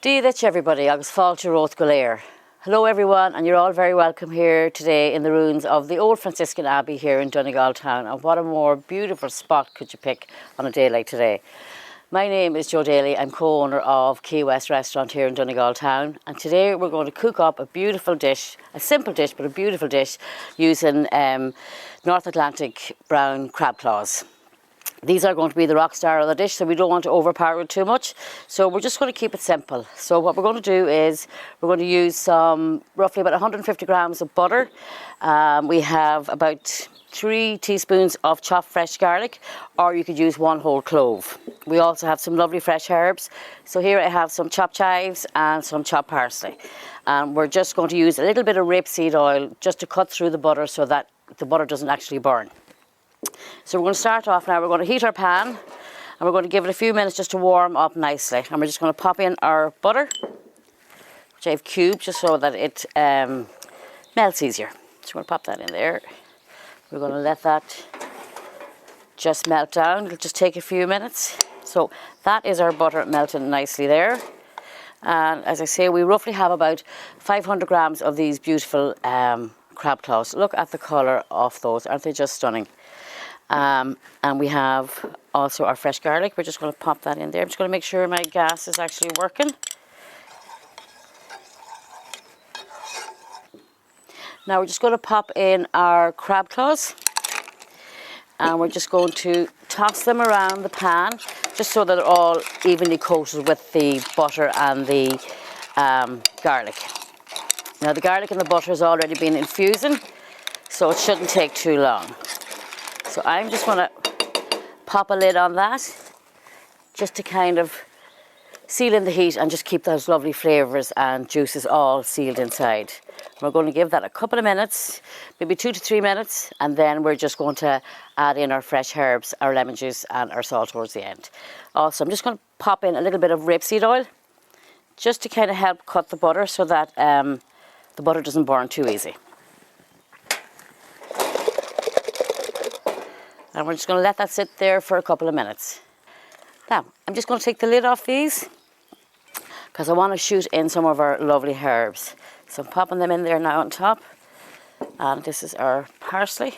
Díomh everybody, agus fáilte rót go léir. Hello everyone, and you're all very welcome here today in the ruins of the old Franciscan Abbey here in Donegal Town. And what a more beautiful spot could you pick on a day like today. My name is Jo Daly. I'm co-owner of Quay West restaurant here in Donegal Town, and today we're going to cook up a beautiful dish, a simple dish but a beautiful dish, using North Atlantic brown crab claws. These are going to be the rock star of the dish, so we don't want to overpower it too much. So we're just going to keep it simple. So what we're going to do is we're going to use roughly about 150 grams of butter. We have about 3 teaspoons of chopped fresh garlic, or you could use 1 whole clove. We also have some lovely fresh herbs. So here I have some chopped chives and some chopped parsley. We're just going to use a little bit of rapeseed oil just to cut through the butter so that the butter doesn't actually burn. So we're going to start off now. We're going to heat our pan and we're going to give it a few minutes just to warm up nicely. And we're just going to pop in our butter, which I've cubed just so that it melts easier. So we're going to pop that in there. We're going to let that just melt down. It'll just take a few minutes. So that is our butter melting nicely there. And as I say, we roughly have about 500 grams of these beautiful crab claws. Look at the colour of those. Aren't they just stunning? And we have also our fresh garlic. We're just going to pop that in there. I'm just going to make sure my gas is actually working. Now we're just going to pop in our crab claws, and we're just going to toss them around the pan just so that they're all evenly coated with the butter and the garlic. Now the garlic and the butter has already been infusing, so it shouldn't take too long. So I'm just going to pop a lid on that just to kind of seal in the heat and just keep those lovely flavours and juices all sealed inside. We're going to give that a couple of minutes, maybe 2 to 3 minutes, and then we're just going to add in our fresh herbs, our lemon juice and our salt towards the end. Also, I'm just going to pop in a little bit of rapeseed oil just to kind of help cut the butter so that the butter doesn't burn too easy. And we're just going to let that sit there for a couple of minutes. Now, I'm just going to take the lid off these because I want to shoot in some of our lovely herbs. So I'm popping them in there now on top. And this is our parsley.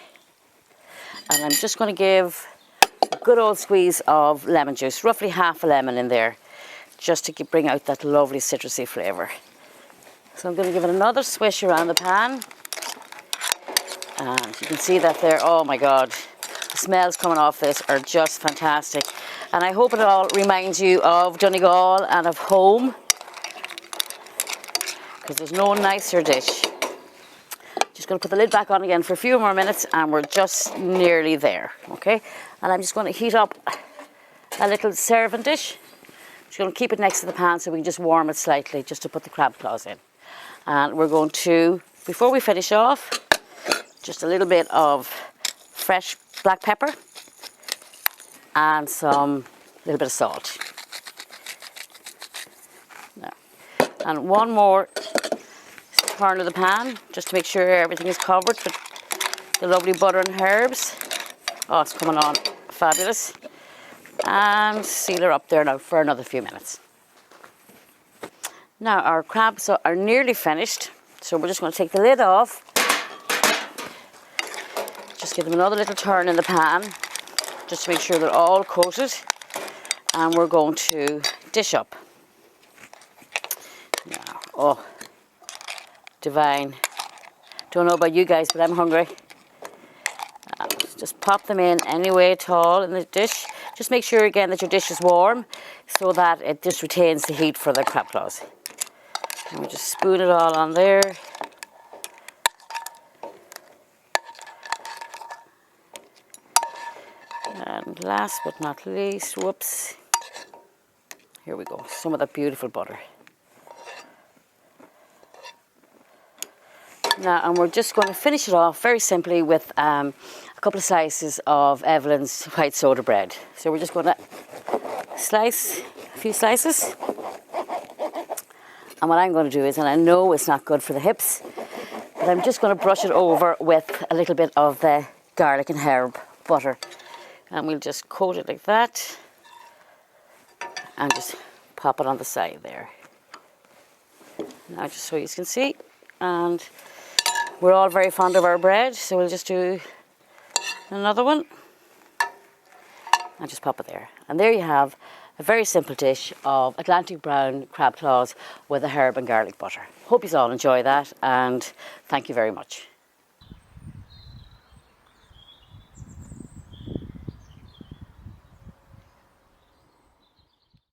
And I'm just going to give a good old squeeze of lemon juice, roughly half a lemon in there, just to bring out that lovely citrusy flavour. So I'm going to give it another swish around the pan. And you can see that there, oh my God. The smells coming off this are just fantastic, and I hope it all reminds you of Donegal and of home, because there's no nicer dish. Just going to put the lid back on again for a few more minutes and we're just nearly there, okay? And I'm just going to heat up a little serving dish. Just going to keep it next to the pan so we can just warm it slightly just to put the crab claws in. And we're going to, before we finish off, just a little bit of fresh black pepper and some little bit of salt. Now, and one more turn of the pan just to make sure everything is covered with the lovely butter and herbs. Oh, it's coming on fabulous. And seal her up there now for another few minutes. Now our crabs are nearly finished, so we're just going to take the lid off. Just give them another little turn in the pan, just to make sure they're all coated. And we're going to dish up. Now, oh, divine. Don't know about you guys, but I'm hungry. Just pop them in any way at all in the dish. Just make sure again that your dish is warm so that it just retains the heat for the crab claws. And we just spoon it all on there. And last but not least, whoops, here we go, some of that beautiful butter. Now, and we're just going to finish it off very simply with a couple of slices of Evelyn's white soda bread. So we're just going to slice a few slices. And what I'm going to do is, and I know it's not good for the hips, but I'm just going to brush it over with a little bit of the garlic and herb butter. And we'll just coat it like that and just pop it on the side there. Now just so you can see, and we're all very fond of our bread, so we'll just do another one. And just pop it there. And there you have a very simple dish of Atlantic brown crab claws with a herb and garlic butter. Hope you all enjoy that, and thank you very much.